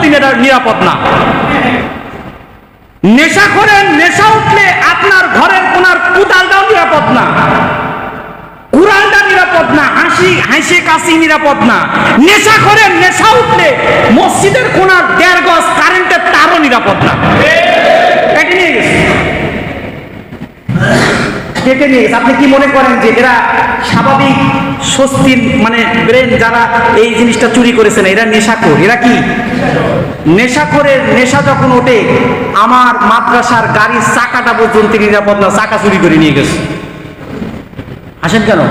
পর্যন্ত নিরাপদ না। নেশাখোরের নেশা উঠলে আপনার ঘরের কোনার কুদালটাও নিরাপদ না, কুড়ালটা নিরাপদ না, হাসি কাশি নিরাপদ না। নেশাখোরের নেশা উঠলে মসজিদের কোনার 1.5 গজ কারেন্টের তারও নিরাপদ না। কেটে নিয়ে গেছে। আপনি কি মনে করেন যে এরা স্বাভাবিক স্বস্তির মানে ব্রেন যারা এই জিনিসটা চুরি করেছে না, এরা নেশাখোর? এরা কি নেশাখোরের নেশা যখন ওঠে, আমার মাদ্রাসার গাড়ির চাকাটা পর্যন্ত নিরাপদ না, চাকা চুরি করে নিয়ে গেছে। হাসেন কেন?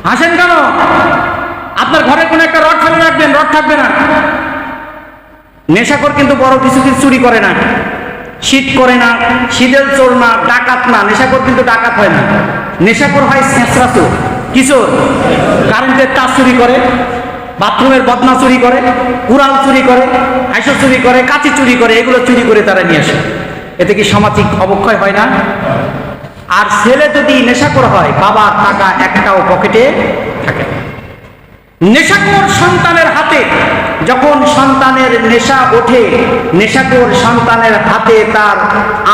হাসেন কেন? আপনার ঘরে কোনো একটা রড ফেলে রাখবেন, রড থাকবে না। নেশাখোর কিন্তু বড় কিছু কিছু চুরি করে না, শীত করে না, শীতের চোর না, ডাকাত না। নেশাখোর কিন্তু ডাকাত হয় না, নেশাখোর হয় ছেঁচড়া চোর। কি চোর? কারেন্টের তার চুরি করে, বাথরুমের বদনা চুরি করে, কুড়াল চুরি করে, হাইসা চুরি করে, কাঁচি চুরি করে, এগুলো চুরি করে তারা নিয়ে আসে। এতে কি সামাজিক অবক্ষয় হয় না? আর ছেলে যদি নেশাখোর হয়, বাবার টাকা একটাও পকেটে থাকে না। নেশাখোর সন্তানের হাতে যখন সন্তানের নেশা ওঠে, নেশাখোর সন্তানের হাতে তার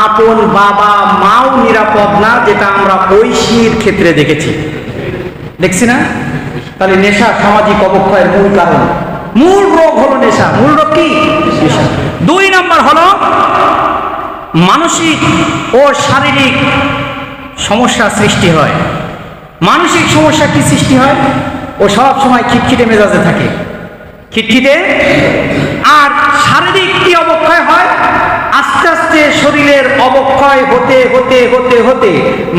আপন বাবা মাও নিরাপদ না, যেটা আমরা ঐশীর ক্ষেত্রে দেখেছি, দেখছি না? তাহলে নেশা সামাজিক অবক্ষয়ের মূল কারণ, মূল রোগ হলো নেশা। মূল রোগ কি? নেশা। 2 নম্বর হলো মানসিক ও শারীরিক সমস্যা সৃষ্টি হয়। মানসিক সমস্যা কি সৃষ্টি হয়? ও সব সময় খিটখিটে মেজাজে থাকে, খিটখিটে। আর শারীরিক কি অবক্ষয় হয়? আস্তে আস্তে শরীরের অবক্ষয় হতে হতে হতে হতে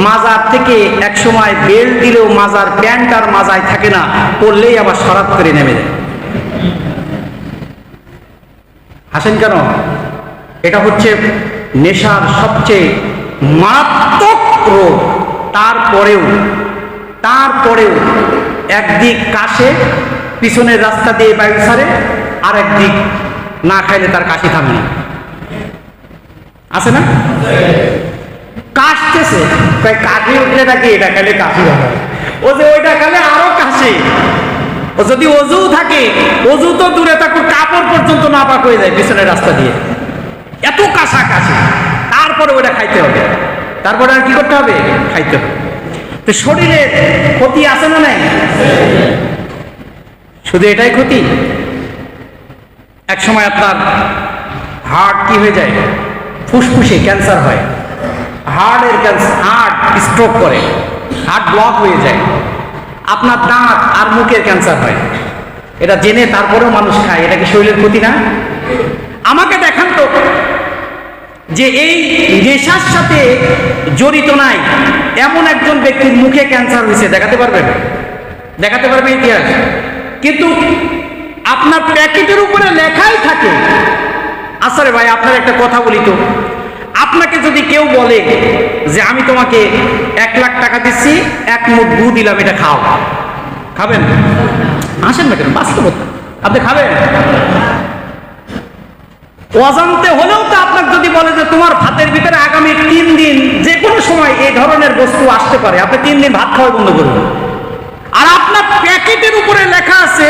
মাজার থেকে এক সময় বেল্ট দিলেও মাজার প্যান্ট আর মাজায় থাকে না, পড়লেই আবার সরাত করে নেমে যায়। হাসেন কেন? এটা হচ্ছে নেশার সবচেয়ে মারাত্মক রোগ। তারপরেও একদিক কাশে, পিছনের রাস্তা দিয়ে বায়ু ছাড়ে, আর একদিক না খাইলে তার কাশি থামে না। আছে না? কাশতেছে, কাশি উঠলে নাকি এটা খাইলে কাশি হয়, ও যে ওইটা খাইলে আরো কাশি। ও যদি অজু থাকে, অজু তো দূরে থাকুক, কাপড় পর্যন্ত নাপাক হয়ে যায় পিছনের রাস্তা দিয়ে, এত কাশা কাশি। তারপরে ওটা খাইতে হবে, তারপরে আর কি করতে হবে? খাইতে হবে। তো শরীরের ক্ষতি আছে না নাই? শুধু এটাই ক্ষতি? এক সময় আপনার হার্ট কি হয়ে যায়? ফুসফুসে ক্যান্সার হয়, হার্টের ক্যান্সার, হার্ট স্ট্রোক করে, হার্ট ব্লক হয়ে যায়। আপনার দাঁত আর মুখের ক্যান্সার হয়। এটা জেনে তারপরেও মানুষ খায়। এটা কি শরীরের ক্ষতি না? আমাকে দেখান তো যে এই নেশার সাথে জড়িত নাই এমন একজন ব্যক্তির মুখে ক্যান্সার হয়েছে, দেখাতে পারবেন? দেখাতে পারবে ইতিহাস? কিন্তু আপনার প্যাকেটের উপরে লেখাই থাকে। আসলে ভাই আপনার একটা কথা বলি তো, আপনাকে যদি কেউ বলে যে আমি তোমাকে 1 লাখ টাকা দিচ্ছি, 1 মুঠ গু দিলাম, এটা খাও, খাবেন? আসেন না কেন? বাস্তবতা। আপনি খাবেন? অজান্তে হলেও তো আপনাকে যদি বলে যে তোমার ভাতের ভিতরে আগামী 3 দিন যে কোনো সময় এই ধরনের বস্তু আসতে পারে, আপনি 3 দিন ভাত খাওয়া বন্ধ করবেন। আর আপনার প্যাকেটের উপরে লেখা আছে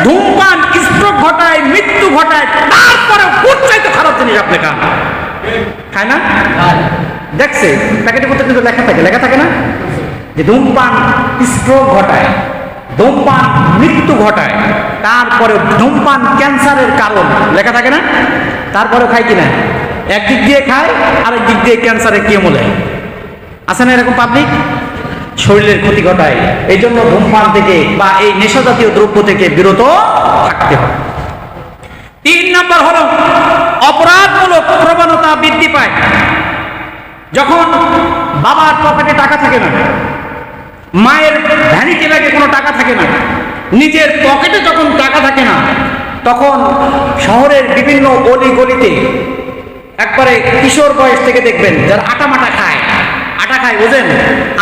ধূমপান স্ট্রোক ঘটায়, মৃত্যু ঘটায়, তারপরে কোন চাইতে খারাপ জিনিস আপনি খান? খায় না? দেখছে প্যাকেটের মধ্যে কিন্তু লেখা থাকে না যে ধূমপান স্ট্রোক ঘটায়, ধূমপান মৃত্যু ঘটায়, তারপরে ধূমপান ক্যান্সারের কারণ লেখা থাকে না? তারপরে খায় কিনা? একদিক দিয়ে খায়, আরেক দিক দিয়ে ক্যান্সারে কেমো দেয়। আছে না এরকম পাবলিক? শরীরের ক্ষতি ঘটায়। এই জন্য ধূমপান থেকে বা এই নেশা জাতীয় দ্রব্য থেকে বিরত থাকতে হবে। 3 নম্বর হলো অপরাধমূলক প্রবণতা বৃদ্ধি পায়। যখন বাবার পকেটে টাকা থাকে না, মায়ের ভ্যানিটি ব্যাগে কোনো টাকা থাকে না, নিজের পকেটে যখন টাকা থাকে না, তখন শহরের বিভিন্ন অলি গলিতে একবারে কিশোর বয়স থেকে দেখবেন যারা আটা খায়, বুঝেন,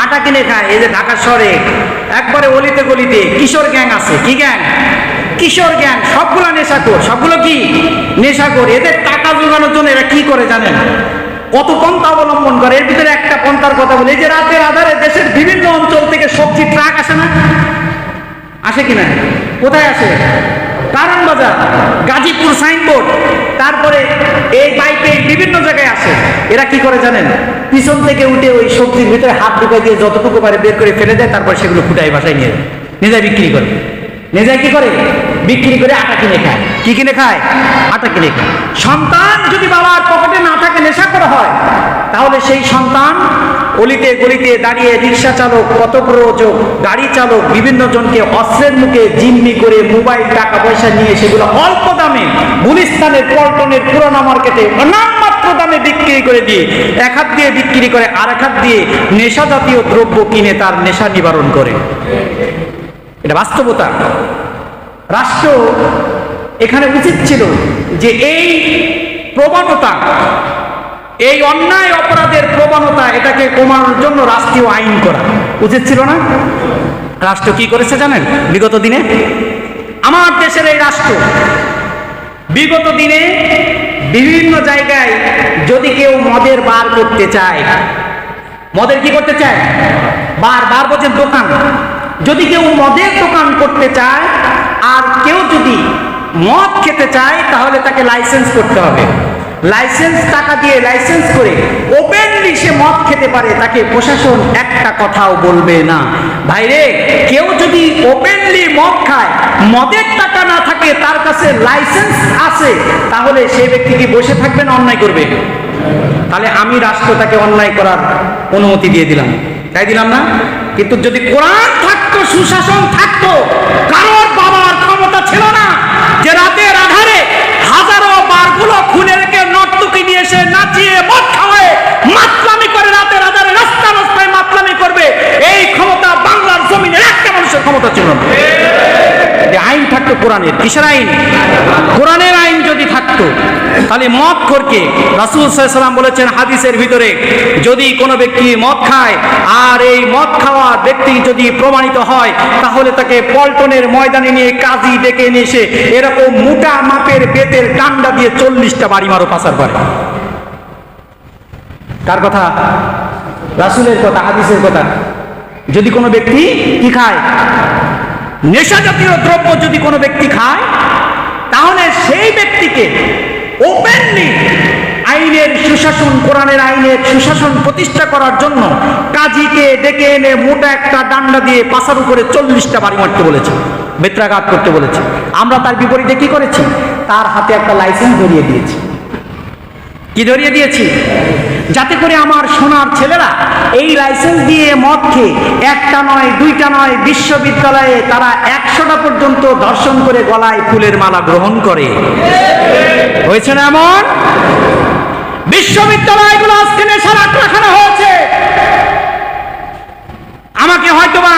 আটা কিনে খায়। এই যে ঢাকা শহরে একবারে অলিতে গলিতে কিশোর গ্যাং আছে। কি গ্যাং? কিশোর গ্যাং। সবগুলো নেশাখোর। সবগুলো কি? নেশাখোর। এদের টাকা জোগানোর জন্য এরা কি করে জানেন? কত পন্থা অবলম্বন করে। এর ভিতরে একটা পন্থার কথা বলি, এই যে রাতের আধারে দেশের বিভিন্ন অঞ্চল থেকে সবজি ট্রাক আসে না? আসে কিনা? কোথায় আসে? কারণ বাজার, গাজীপুর সাইনবোর্ড, তারপরে এই পাইপে বিভিন্ন জায়গায় আসে। এরা কি করে জানেন? পিছন থেকে উঠে ওই সবজির ভিতরে হাত ঢুকাই দিয়ে যতটুকু পারে বের করে ফেলে দেয়, তারপর সেগুলো ফুটাই বাসায় নিয়ে নিজে বিক্রি করে। নিজে কি করে? বিক্রি করে আটা কিনে খায়। কি কিনে খায়? আটা কিনে খায়। সন্তান যদি বাবার পকেটে না থাকে, নেশা করা হয়, তাহলে সেই সন্তান অলিতে গলিতে দাঁড়িয়ে রিক্সা চালক, কত প্রযোজক, গাড়ি চালক, বিভিন্ন জনকে অস্ত্রের মুখে জিম্মি করে মোবাইল, টাকা পয়সা নিয়ে সেগুলো অল্প দামে গুলিস্তানের পল্টনের পুরানা মার্কেটে নামমাত্র দামে বিক্রি করে দিয়ে এক হাত দিয়ে বিক্রি করে, আর এক হাত দিয়ে নেশা জাতীয় দ্রব্য কিনে তার নেশা নিবারণ করে। এটা বাস্তবতা। রাষ্ট্র এখানে উচিত ছিল যে এই প্রবণতা, এই অন্যায় অপরাধের প্রবণতা, এটাকে কমানোর জন্য রাষ্ট্রীয় আইন করা উচিত ছিল না? রাষ্ট্র কি করেছে জানেন? বিগত দিনে আমার দেশের এই রাষ্ট্র বিগত দিনে বিভিন্ন জায়গায় যদি কেউ মদের বার করতে চায়, মদের কি করতে চায়? বার বলছেন দোকান। যদি কেউ মদের দোকান করতে চায় আর কেউ যদি মদ খেতে চায়, তাহলে তাকে লাইসেন্স করতে হবে। লাইসেন্স টাকা দিয়ে লাইসেন্স করে ওপেনলি সে মদ খেতে পারে, তাকে প্রশাসন একটা কথাও বলবে না। ভাইরে, কেউ যদি ওপেনলি মদ খায়, মদের টাকা না থাকে, তার কাছে লাইসেন্স আছে, তাহলে সেই ব্যক্তি কি বসে থাকবে না অন্যায় করবে? তাহলে আমি রাষ্ট্র তাকে অন্যায় করার অনুমতি দিয়ে দিলাম, তাই দিলাম না? কিন্তু যদি কোরআন থাকতো, সুশাসন থাকতো, কারোর বাবার ক্ষমতা ছিল না যে রাতের আধারে হাজারো বারগুলো খুলে রেখে নর্তকী নিয়ে এসে নাচিয়ে মদ খাওয়ায় মাতলামি করে রাতের আধারে রাস্তা রাস্তায় মাতলামি করবে। এই ক্ষমতা বাংলার জমিনের একটা মানুষের ক্ষমতা ছিল না। আইন থাকতো কোরআনের। কিসের আইন? কোরআনের আইন যদি থাকতো, তাহলে মদ খোরকে রাসূল সাল্লাল্লাহু আলাইহি ওয়াসাল্লাম বলেছেন হাদিসের ভিতরে, যদি কোনো ব্যক্তি মদ খায় আর এই মদ খাওয়া ব্যক্তি যদি প্রমাণিত হয়, তাহলে তাকে পল্টনের ময়দানে নিয়ে কাজী ডেকে নিয়ে এসে এরকম মোটা মাপের বেতের ডান্ডা দিয়ে 40টা বাড়ি মারো পাচার করে। কার কথা? রাসূলের কথা, হাদিসের কথা। যদি কোনো ব্যক্তি কি খায়, নেশা জাতীয় দ্রব্য যদি কোনো ব্যক্তি খায়, তাহলে সেই ব্যক্তিকে ওপেনলি আইনের সুশাসন, কোরআনের আইনের সুশাসন প্রতিষ্ঠা করার জন্য কাজীকে ডেকে এনে মোটা একটা ডান্ডা দিয়ে পাশার উপরে 40টা বাড়ি মারতে বলেছে, বেত্রাঘাত করতে বলেছে। আমরা তার বিপরীতে কি করেছি? তার হাতে একটা লাইসেন্স ধরিয়ে দিয়েছি। কি ধরিয়ে দিয়েছি? যাতে করে আমার সোনার ছেলেরা এই লাইসেন্স দিয়ে মদ খেয়ে একটা নয়, দুইটা নয়, বিশ্ববিদ্যালয়ে তারা 100টা পর্যন্ত ধর্ষণ করে গলায় ফুলের মালা গ্রহণ করে। হয়েছে না এমন? বিশ্ববিদ্যালয়গুলো আজকে নেশার আখড়াখানা হয়েছে। আমাকে হয়তোবা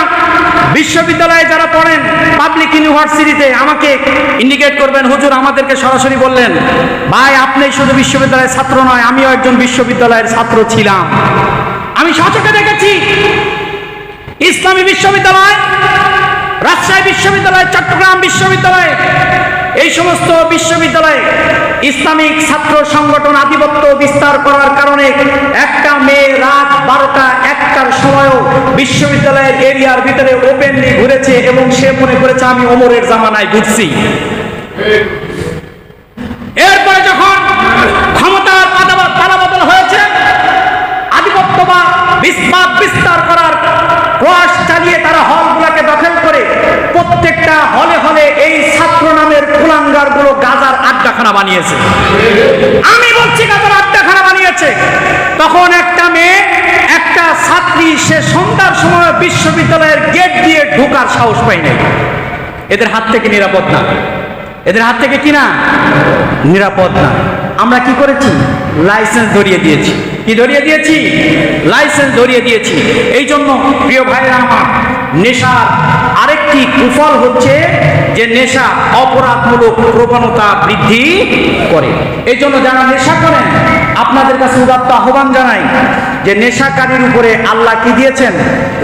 বিশ্ববিদ্যালয়ে যারা পড়েন, পাবলিক ইউনিভার্সিটিতে, আমাকে ইন্ডিকেট করবেন, হুজুর আমাদেরকে সরাসরি বললেন, ভাই আপনি শুধু বিশ্ববিদ্যালয়ের ছাত্র নয়, আমিও একজন বিশ্ববিদ্যালয়ের ছাত্র ছিলাম। আমি সচক্ষে দেখেছি ইসলামী বিশ্ববিদ্যালয়, রাজশাহী বিশ্ববিদ্যালয়, চট্টগ্রাম বিশ্ববিদ্যালয়, এই সমস্ত বিশ্ববিদ্যালয়ে ইসলামিক ছাত্র সংগঠন আধিপত্য বিস্তার করার কারণে একটা মেয়ে রাত 12টা 1টার সময়ও বিশ্ববিদ্যালয়ের এরিয়ার ভিতরে ওপেনলি ঘুরেছে এবং সে মনে করেছে আমি ওমরের জামানায় ঘুরছি। এরপরে যখন ক্ষমতার পালাবদল হয়েছে, আধিপত্য বা বিস্তার করার প্রয়াস চালিয়ে তারা হলগুলোকে দখল করে প্রত্যেকটা হলে হলে এই ছাত্র নামের কুলাঙ্গার গুলো গাজার আড্ডাখানা বানিয়েছে। আমি বলছি গাজার আড্ডাখানা বানিয়েছে। তখন একটা মেয়ে, একটা ছাত্রী, সে সন্ধ্যার সময় বিশ্ববিদ্যালয়ের গেট দিয়ে ঢোকার সাহস পায় নাই। এদের হাত থেকে নিরাপদ না, এদের হাত থেকে কি না নিরাপদ না। আমরা কি করেছি? লাইসেন্স ধরিয়ে দিয়েছি। কি ধরিয়ে দিয়েছি? লাইসেন্স ধরিয়ে দিয়েছি। এই জন্য প্রিয় ভাইরা আমার, নেশার আরেকটি কুফল হচ্ছে যে নেশা অপরাধমূলক প্রবণতা বৃদ্ধি করে। এই জন্য যারা নেশা করেন, আপনাদের কাছে উদাত্ত আহ্বান জানাই যে নেশাকারীর উপরে আল্লাহ কি দিয়েছেন?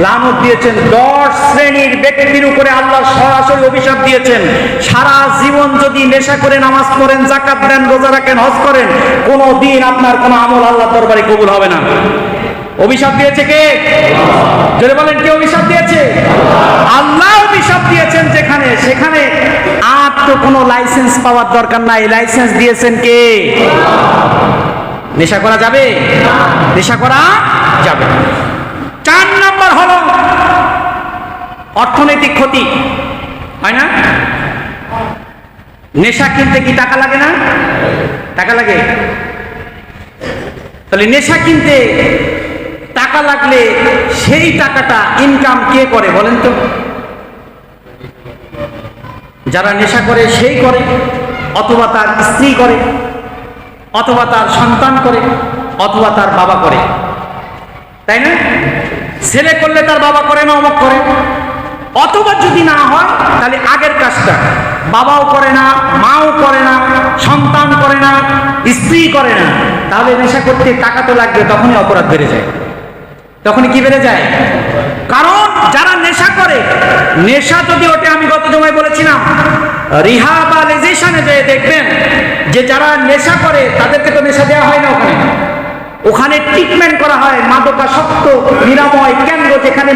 লানত দিয়েছেন। 10 শ্রেণীর ব্যক্তির উপরে আল্লাহ সরাসরি অভিশাপ দিয়েছেন। সারা জীবন যদি নেশা করে নামাজ পড়েন, যাকাত দেন, রোজা রাখেন, হজ করেন, কোনো দিন আপনার কোনো আমল আল্লাহর দরবারে কবুল হবে না। অভিশাপ দিয়েছে কে? জোরে বলেন, কে অভিশাপ দিয়েছে? আল্লাহ অভিশাপ দিয়েছেন যেখানে, সেখানে আর তো কোনো লাইসেন্স পাওয়ার দরকার নাই। লাইসেন্স দিয়েছেন কে? নেশা করা যাবে? নেশা করা যাবে। 4 নম্বর হলো অর্থনৈতিক ক্ষতি, হয় না? নেশা কিনতে কি টাকা লাগে না? টাকা লাগে। তাহলে নেশা কিনতে টাকা লাগলে সেই টাকাটা ইনকাম কে করে বলেন তো? যারা নেশা করে সেই করে, অথবা তার স্ত্রী করে, অথবা তার সন্তান করে, অথবা তার বাবা করে, তাই না? ছেলে করলে তার বাবা করে না অমুক করে। অথবা যদি না হয় তাহলে আগের কাজটা বাবাও করে না, মাও করে না, সন্তান করে না, স্ত্রী করে না, তাহলে নেশা করতে টাকা তো লাগবে, তখনই অপরাধ বেড়ে যায়। তখনই কি বেড়ে যায়? কারণ যারা নেশা করে, নেশা যদি ওঠে, আমি গত জমায় বলেছিলাম রিহাবিলিটেশনে যে দেখবেন যে যারা নেশা করে তাদেরকে তো নেশা দেওয়া হয় না, ওখানে ট্রিটমেন্ট করা হয়, মাদকাসক্ত নিরাময় কেন্দ্র, যেখানে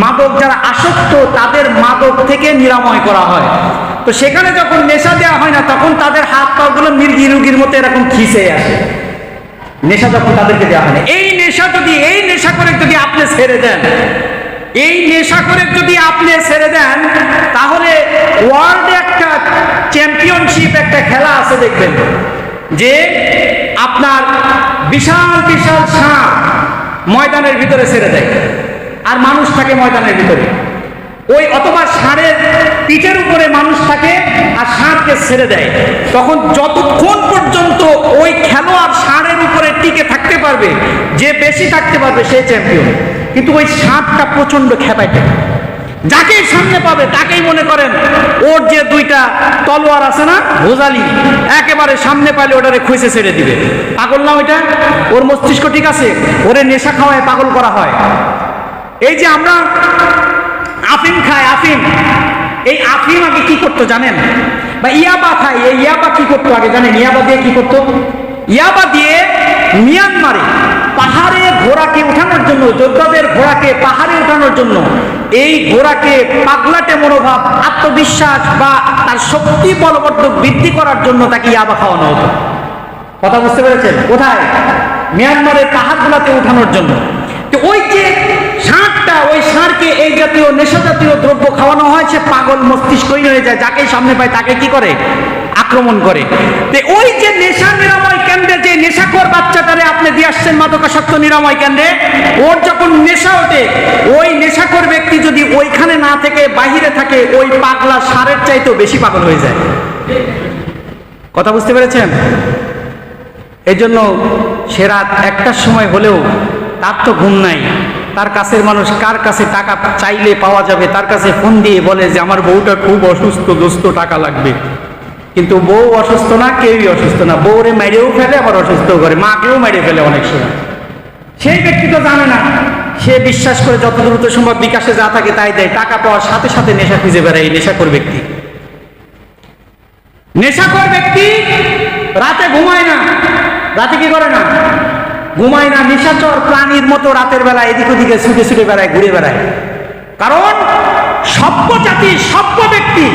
মাদক যারা আসক্ত তাদের মাদক থেকে নিরাময় করা হয়। তো সেখানে যখন নেশা দেওয়া হয় না, তখন তাদের হাত পা গুলো মির্গি রুগীর মতো এরকম খিসে আসে, নেশা যখন তাদেরকে দেওয়া হয় না। এই নেশা করে যদি আপনি ছেড়ে দেন, তাহলে ওয়ার্ল্ডে একটা চ্যাম্পিয়নশিপ একটা খেলা আছে, দেখবেন যে আপনার বিশাল বিশাল ষাঁড় ময়দানের ভিতরে ছেড়ে দেয়, আর মানুষ থাকে ময়দানের ভিতরে। ওই অথবা ষাঁড়ের পিঠের উপরে মানুষ থাকে আর ষাঁড়কে ছেড়ে দেয়। তখন যতক্ষণ পর্যন্ত ওই খেলোয়াড় ষাঁড়ের উপরে টিকে থাকতে পারবে, যে বেশি থাকতে পারবে সে চ্যাম্পিয়ন। কিন্তু ওই ষাঁড়টা প্রচন্ড খেপাইতে, যাকেই সামনে পাবে তাকেই মনে করেন ওর যে 2টা তলোয়ার আছে না, ভোজালি, একেবারে সামনে পাইলে ওটারে খুঁজে ছেড়ে দিবে। পাগল না ওইটা? ওর মস্তিষ্ক ঠিক আছে? ওরে নেশা খাওয়ায় পাগল করা হয়। এই যে আমরা আফিম খাই, এই আফিম আগে কি করতো জানেন? বা ইয়াবা খাই, এই ইয়াবা কি করতো আগে জানেন? ইয়াবা দিয়ে কি করতো? ইয়াবা দিয়ে মিয়ানমারে পাহাড়ে ঘোড়াকে উঠানোর জন্য, যোদ্ধাদের ঘোড়াকে পাহাড়ে উঠানোর জন্য, এই ঘোড়াকে পাগলাটে মনোভাব, আত্মবিশ্বাস বা তার শক্তি বলবর্ধক বৃদ্ধি করার জন্য তাকে ইয়াবা খাওয়ানো হতো। কথা বুঝতে পেরেছেন? কোথায়? মিয়ানমারের পাহাড়গুলোতে উঠানোর জন্য। তো ওই যে ষাঁড়টা, ওই ষাঁড়কে এই জাতীয় নেশা জাতীয় দ্রব্য খাওয়ানো হয়, সে পাগল মস্তিষ্কই হয়ে যায়, যাকেই সামনে পায় তাকে কি করে? আক্রমণ করে। তো ওই যে নেশা নিরাময় কেন্দ্রে যে নেশাখোর বাচ্চাটারে আপনি দিয়ে আসছেন মাদকাসক্ত নিরাময় কেন্দ্রে, ওর যখন নেশা ওঠে, ওই নেশাখোর ব্যক্তি যদি ওইখানে না থেকে বাহিরে থাকে, ওই পাগলা ষাঁড়ের চাইতেও বেশি পাগল হয়ে যায়। কথা বুঝতে পেরেছেন? এই জন্য সে রাত 1টার সময় হলেও তার তো ঘুম নাই, তার কাছের মানুষ কার কাছে টাকা চাইলে পাওয়া যাবে, তার কাছে ফোন দিয়ে বলে যে আমার বউটা খুব অসুস্থ, দোস্ত টাকা লাগবে। কিন্তু বউ অসুস্থ না, কেউই অসুস্থ না, বউরে মেরেও ফেলে, আবার অসুস্থ করে, মাকেও মেরে ফেলে অনেক সময়। সেই ব্যক্তি তো জানে না, সে বিশ্বাস করে যত দ্রুত সম্ভব বিকাশে যা থাকে তাই দেয়, টাকা পাওয়ার সাথে সাথে নেশা খুঁজে বেড়ায়। নেশাখোর ব্যক্তি, নেশাখোর ব্যক্তি রাতে ঘুমায় না। রাতে কি করে না? ঘুমায় না। নিশাচর প্রাণীর মতো রাতের বেলা এদিক ওদিকে ছুটে ছুটে বেড়ায়, ঘুরে বেড়ায়। কারণ সভ্য জাতি, সভ্য ব্যক্তি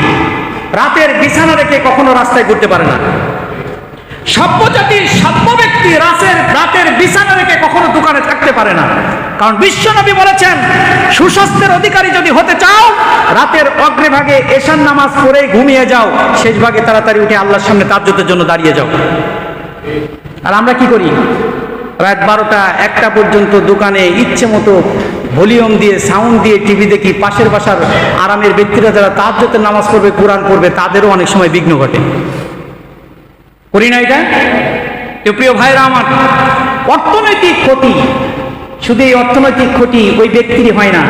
রাতের বিছানা রেখে কখনো রাস্তায় ঘুরতে পারে না। সভ্য জাতির সভ্য ব্যক্তি রাতের বিছানা রেখে কখনো দোকানে থাকতে পারে না। কারণ বিশ্বনবী বলেছেন, সুস্বাস্থ্যের অধিকারী যদি হতে চাও, রাতের অগ্রভাগে এশার নামাজ পড়ে ঘুমিয়ে যাও, শেষ ভাগে তাড়াতাড়ি উঠে আল্লাহর সামনে তাহাজ্জুদের জন্য দাঁড়িয়ে যাও। আর আমরা কি করি? রাত 12টা 1টা পর্যন্ত দোকানে ইচ্ছে মতো ভলিউম দিয়ে, সাউন্ড দিয়ে টিভি দেখি। পাশের বাসার আরামের ব্যক্তিরা যারা তাহাজ্জুদের নামাজ পড়বে, কোরআন পড়বে, তাদেরও অনেক সময় বিঘ্ন ঘটে। করি না এটা? তো প্রিয় ভাইরা আমার, অর্থনৈতিক ক্ষতি, শুধু এই অর্থনৈতিক ক্ষতি ওই ব্যক্তিরই হয় না,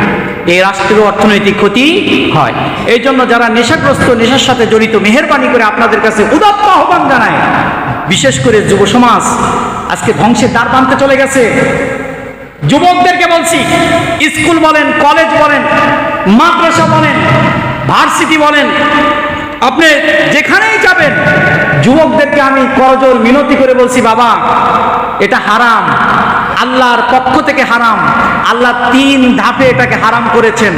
এই রাষ্ট্রেরও অর্থনৈতিক ক্ষতি হয়। এই জন্য যারা নেশাগ্রস্ত, নেশার সাথে জড়িত, মেহেরবানি করে আপনাদের কাছে উদাত্ত আহ্বান জানায়, বিশেষ করে যুব সমাজ আজকে ধ্বংসের দ্বার প্রান্তে চলে গেছে। যুবকদেরকে বলছি, স্কুল বলেন, কলেজ বলেন, মাদ্রাসা বলেন, ভার্সিটি বলেন, আপনি যেখানেই যাবেন, যুবকদেরকে আমি করজোর মিনতি করে বলছি, বাবা এটা হারাম, আল্লাহর পক্ষ থেকে হারাম। আল্লাহ 3 ধাপে এটাকে হারাম করেছেন।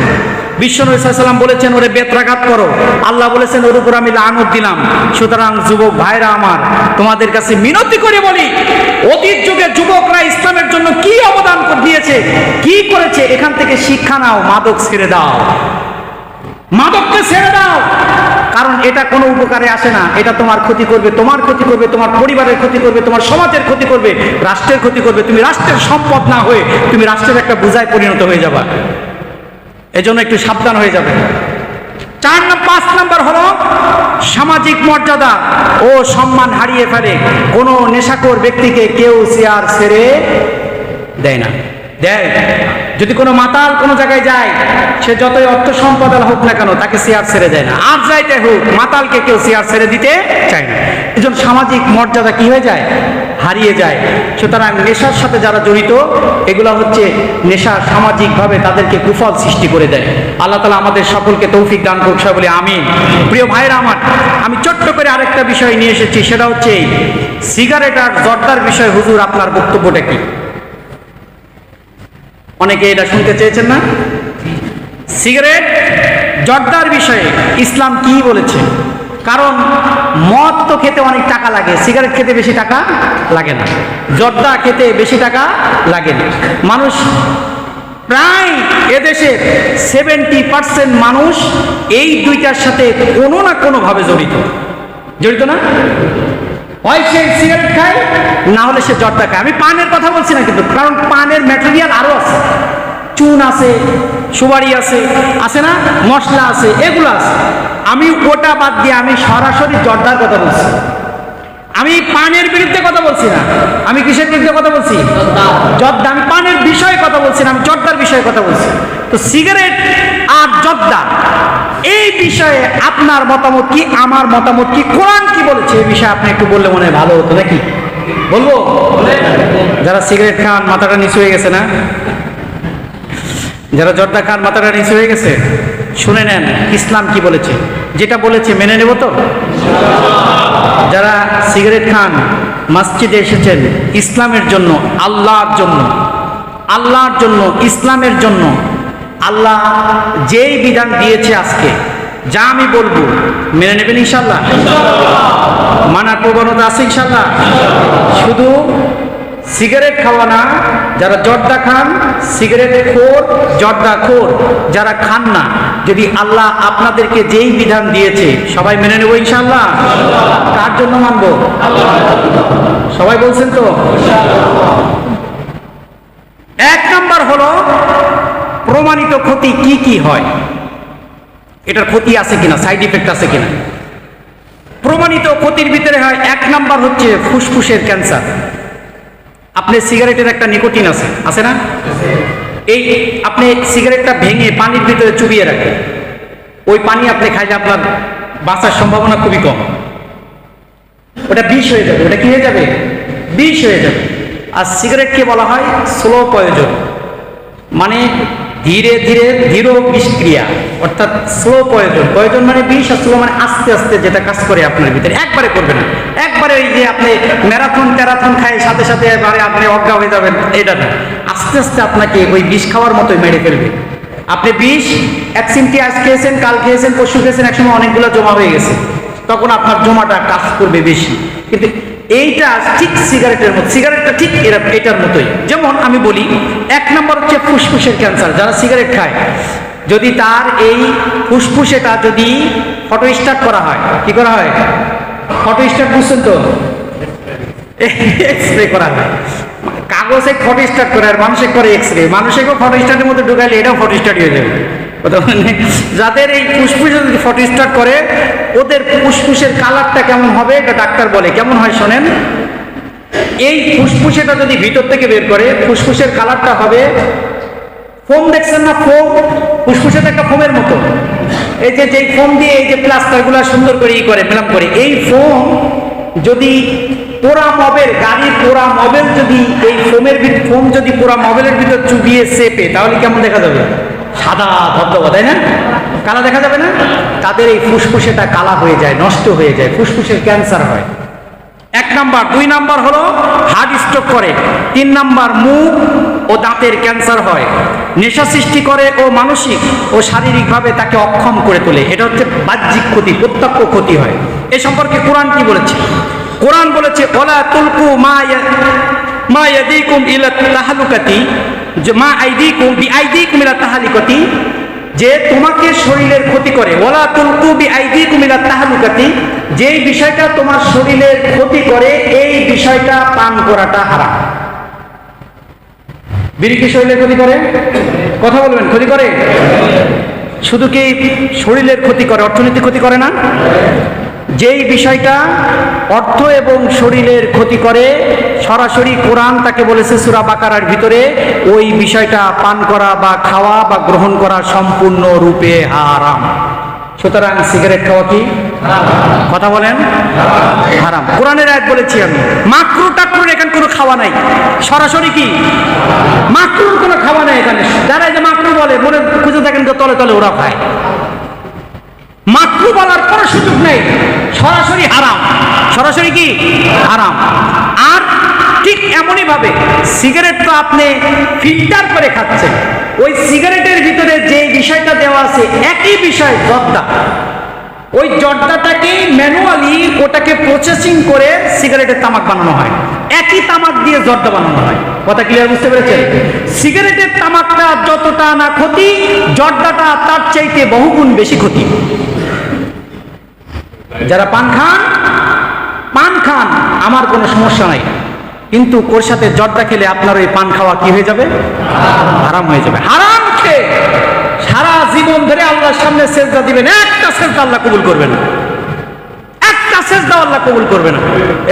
বিশ্বনবী সাল্লাল্লাহু আলাইহি ওয়াসাল্লাম বলেছেন ওরে বেত্রাঘাত করো, আল্লাহ বলেছেন ওর উপর আমি লানত দিলাম। সুতরাং যুবক ভাইরা আমার, তোমাদের কাছে মিনতি করে বলি, অতীত যুগে যুবকরা ইসলামের জন্য কি অবদান দিয়েছে, কি করেছে, এখান থেকে শিক্ষা নাও। মাদক ছেড়ে দাও, মাদককে ছেড়ে দাও, কারণ এটা কোনো উপকারে আসে না। এটা তোমার ক্ষতি করবে, তোমার ক্ষতি করবে, তোমার পরিবারের ক্ষতি করবে, তোমার সমাজের ক্ষতি করবে, রাষ্ট্রের ক্ষতি করবে। তুমি রাষ্ট্রের সম্পদ না হয়ে তুমি রাষ্ট্রের একটা বোঝায় পরিণত হয়ে যাবা। এজন্য একটু সাবধান হয়ে যাবে। 5 নাম্বার হলো সামাজিক মর্যাদা ও সম্মান হারিয়ে ফেলে। কোনো নেশাখোর ব্যক্তিকে কেউ চেয়ার ছেড়ে দেয় না, দেয়। যদি কোনো মাতাল কোনো জায়গায় যায়, সে যতই অর্থ সম্পদ হোক না কেন, তাকে চেয়ার ছেড়ে দেয় না। আর যাইতে হোক, মাতালকে কেউ চেয়ার ছেড়ে দিতে চায় না। এজন্য সামাজিক মর্যাদা কি হয়ে যায়, হারিয়ে যায়। সুতরাং নেশার সাথে যারা জড়িত, এগুলো হচ্ছে নেশা সামাজিকভাবে তাদেরকে কুফল সৃষ্টি করে দেয়। আল্লাহ তাআলা আমাদের সকলকে তৌফিক দান করুক, সবাই বলি আমিন। প্রিয় ভাইরা আমার, আমি ছোট্ট করে আরেকটা বিষয় নিয়ে এসেছি, সেটা হচ্ছে সিগারেট আর জর্দার বিষয়। হুজুর, আপনার বক্তব্যটা কি? অনেকে এটা শুনতে চেয়েছেন না? সিগারেট জর্দার বিষয়ে ইসলাম কি বলেছে? কারণ মদ তো খেতে অনেক টাকা লাগে, সিগারেট খেতে বেশি টাকা লাগে না, জর্দা খেতে বেশি টাকা লাগে না। মানুষ প্রায় এদেশের 70% মানুষ এই দুইটার সাথে কোনো না কোনো ভাবে জড়িত, জড়িত না? হয় সে সিগারেট খায়, না হলে সে জর্দা খায়। আমি পানের কথা বলছি না কিন্তু, কারণ পানের ম্যাটেরিয়াল আরো আছে, চুন আছে, সুপারি আছে, আছে না, মশলা আছে, এগুলো আছে। আমি ওটা বাদ দিয়ে আমি সরাসরি জর্দার কথা বলছি। আমি পানের বিরুদ্ধে কথা বলছি না, আমি কিসের বিরুদ্ধে কথা বলছি? জর্দা। আমি পানের বিষয়ে কথা বলছি না, আমি জর্দার বিষয়ে কথা বলছি। তো সিগারেট আর জর্দা, এই বিষয়ে আপনার মতামত কি, আমার মতামত কি, কোরআন কি বলেছে এই বিষয়ে আপনি একটু বললে মনে হয় ভালো হতো, নাকি বলবো? যারা সিগারেট খান মাথাটা নিচু হয়ে গেছে না, যারা জর্দা খান মাথাটা নিচু হয়ে গেছে, শুনে নেন ইসলাম কি বলেছে। যেটা বলেছে মেনে নেব তো? যারা সিগারেট খান, মসজিদে এসেছেন ইসলামের জন্য, আল্লাহর জন্য, আল্লাহর জন্য, ইসলামের জন্য, আল্লাহ যেই বিধান দিয়েছে আজকে, যা আমি বলবো মেনে নেবেন ইনশাল্লাহ? মানার প্রবণতা আছে ইনশাল্লাহ? শুধু সিগারেট খাওয়া না, যারা জর্দা খান, সিগারেট খোর, জর্দা খোর যারা খান না, যদি আল্লাহ আপনাদেরকে যেই বিধান দিয়েছে সবাই মেনে নেব ইনশাল্লাহ? কার জন্য মানবো? সবাই বলছেন তো? 1 নাম্বার হলো প্রমাণিত ক্ষতি কি কি হয়, এটার ক্ষতি আছে কিনা, সাইড ইফেক্ট আছে কিনা। প্রমাণিত ক্ষতির ভিতরে হয় 1 নাম্বার হচ্ছে ফুসফুসের ক্যান্সার। আপনি সিগারেটের একটা নিকোটিন আছে, আছে না? এই আপনি সিগারেটটা ভেঙে পানির ভিতরে চুবিয়ে রাখেন, ওই পানি আপনি খাইলে আপনার বাঁচার সম্ভাবনা খুবই কম। ওটা বিষ হয়ে যাবে। ওটা কি হয়ে যাবে? বিষ হয়ে যাবে। আর সিগারেটকে বলা হয় স্লো পয়জন, মানে ধীরে ধীরে ধীর বিষক্রিয়া, অর্থাৎ স্লো পয়জন। পয়জন মানে বিষ, আর স্লো মানে আস্তে আস্তে যেটা কাজ করে আপনার ভিতরে। একবারে করবে না, একবারে ওই যে আপনি ম্যারাথন ট্যারাথন খায় সাথে সাথে এবারে আপনি অজ্ঞা হয়ে যাবেন, এটা না। আস্তে আস্তে আপনাকে ওই বিষ খাওয়ার মতোই মেরে ফেলবে। আপনি বিষ 1 চিমটি আজ খেয়েছেন, কাল খেয়েছেন, পরশু খেয়েছেন, একসময় অনেকগুলো জমা হয়ে গেছে, তখন আপনার জমাটা কাজ করবে বেশি। কিন্তু এইটা ঠিক সিগারেটের মতো, সিগারেটটা ঠিক এটার মতোই। যেমন আমি বলি, 1 নম্বর হচ্ছে ফুসফুসের ক্যান্সার। যারা সিগারেট খায়, যদি তার এই ফুসফুসেটা যদি ফটো স্টার্ট করা হয়, কি করা হয়? ফটো স্টার্ট বুঝছেন তো? এক্সরে করা হয়। কাগজে ফটো স্টার্ট করে, আর মানুষে করে এক্সরে। মানুষেকেও ফটো স্টার্টের মধ্যে ঢুকাইলে এটাও ফটো স্টার্ট হয়ে যাবে। যাদের এই ফুসফুসে যদি ফটো স্টার্ট করে, ওদের ফুসফুসের কালারটা কেমন হবে এটা ডাক্তার বলে। কেমন হয় শোনেন। এই ফুসফুসেটা যদি ভিতর থেকে বের করে, ফুসফুসের কালারটা হবে ফোম, দেখছেন না ফোম? ফুসফুসের একটা ফোমের মতো। এই যে ফোম দিয়ে এই যে প্লাস্টারগুলো সুন্দর করে ই করে, মেলাম করে, এই ফোম যদি পোড়া মবেল, গাড়ির পোড়া মবেল যদি এই ফোম যদি পোড়া মবেলের ভিতর চুবিয়ে চেপে, তাহলে কেমন দেখা যাবে? সাদা ধবধবা, তাই না? কালা দেখা যাবে না? তাদের এই ফুসফুসেটা কালা হয়ে যায়, নষ্ট হয়ে যায়, ফুসফুসের ক্যান্সার হয়। এক নাম্বার। 2 নাম্বার হলো হার্ট স্ট্রোক করে। 3 নাম্বার মুখ ও দাঁতের ক্যান্সার হয়। নেশা সৃষ্টি করে ও মানসিক ও শারীরিকভাবে তাকে অক্ষম করে তোলে। এটা হচ্ছে বাহ্যিক ক্ষতি, প্রত্যক্ষ ক্ষতি হয়। এ সম্পর্কে কোরআন কি বলেছে? কোরআন বলেছে ওয়ালা তুলকু মা ইয়াদিকুম ইলা তাহলুকাতি, মা আইদিকুম বিআইদিকুম ইলা তাহলুকাতি, যে তোমাকে শরীরের ক্ষতি করে। ওয়ালা তুলকু বিআইদিকুম ইলা তাহলুকাতি, যেই বিষয়টা তোমার শরীরের ক্ষতি করে এই বিষয়টা পান করাটা হারাম। বিড়ি কি শরীরের ক্ষতি করে? কথা বলবেন, ক্ষতি করে? শুধু কি শরীরের ক্ষতি করে, অর্থনৈতিক ক্ষতি করে না? যেই বিষয়টা অর্থ এবং শরীরের ক্ষতি করে, সরাসরি কোরআন তাকে বলেছে সূরা বাকারার ভিতরে, ওই বিষয়টা পান করা বা খাওয়া বা গ্রহণ করা সম্পূর্ণ রূপে হারাম। সুতরাং সিগারেট খাওয়া কি কথা বলেন? হারাম। কোরআনের আয়াত বলেছি আমি। মাকরু টাকরুর এখানে কোনো খাওয়া নাই, সরাসরি কি মাকরুর কোনো খাওয়া নাই এখানে। যারা এই যে মাকরু বলে মনে খুঁজে দেখেন তো তলে তলে ওরা খায়। মাকরু বলার কোনো সুযোগ নেই, সরাসরি হারাম। সরাসরি কি হারাম। আর ঠিক এমনই ভাবে সিগারেট তো আপনি ফিল্টার করে খাচ্ছেন, ওই সিগারেটের ভিতরে যে বিষয়টা দেওয়া আছে একই বিষয় জর্দা, ওই জর্দাটাকে ম্যানুয়ালি ওটাকে প্রসেসিং করে সিগারেটের তামাক বানানো হয়। একই তামাক দিয়ে জর্দা বানানো হয়। কথা ক্লিয়ার, বুঝতে পেরেছেন? সিগারেটের তামাকটা যতটা না ক্ষতি, জর্দাটা তার চাইতে বহুগুণ বেশি ক্ষতি। যারা পান খান আমার কোনো সমস্যা নাই, কিন্তু ওর সাথে জর্দা খেলে আপনার ওই পান খাওয়া কি হয়ে যাবে? হারাম হয়ে যাবে। হারাম খেয়ে সারা জীবন ধরে আল্লাহর সামনে সেজদা দিবেন, একটা সেজদা আল্লাহ কবুল করবে না, একটা সেজদা আল্লাহ কবুল করবে না।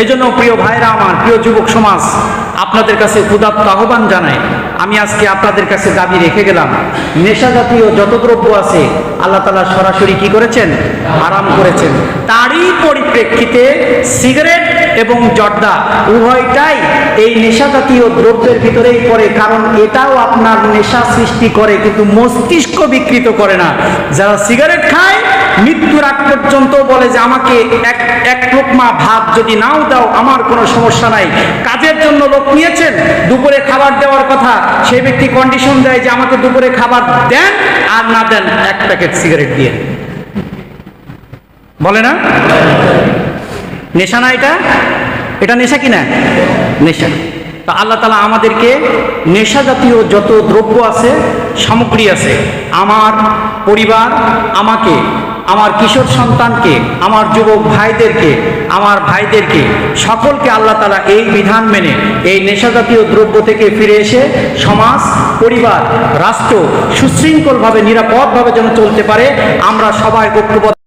এই জন্য প্রিয় ভাইরা আমার, প্রিয় যুবক সমাজ, আপনাদের কাছে উদাত্ত আহ্বান জানাই। আমি আজকে আপনাদের কাছে দাবি রেখে গেলাম, নেশা জাতীয় যত দ্রব্য আছে আল্লাহ তাআলা সরাসরি কি করেছেন? হারাম করেছেন। তারই পরিপ্রেক্ষিতে সিগারেট এবং জর্দা উভয়টাই এই নেশা জাতীয় দ্রব্যের ভিতরেই পড়ে, কারণ এটাও আপনার নেশা সৃষ্টি করে কিন্তু মস্তিষ্ক বিকৃত করে না। যারা সিগারেট খায় মৃত্যুর আগ পর্যন্ত বলে যে আমাকে এক লোকমা ভাত যদি নাও দাও আমার কোনো সমস্যা নাই। কাজের জন্য লোক নিয়েছেন, দুপুরে খাবার দেওয়ার কথা, সেই ব্যক্তি কন্ডিশন দেয় যে আমাকে দুপুরে খাবার দেন, আর না দেন 1 প্যাকেট সিগারেট দিয়ে। বলে না নেশা না? এটা নেশা কিনা? নেশা। তা আল্লাহ তাআলা আমাদেরকে নেশা জাতীয় যত দ্রব্য আছে, সামগ্রী আছে, আমার পরিবার, আমাকে, আমার কিশোর সন্তানকে, আমার যুবক ভাইদেরকে, আমার ভাইদেরকে, সকলকে আল্লাহ তাআলা এই বিধান মেনে এই নেশা জাতীয় দ্রব্য থেকে ফিরে এসে সমাজ, পরিবার, রাষ্ট্র সুশৃঙ্খলভাবে নিরাপদভাবে যেন চলতে পারে, আমরা সবাই ঐক্যবদ্ধ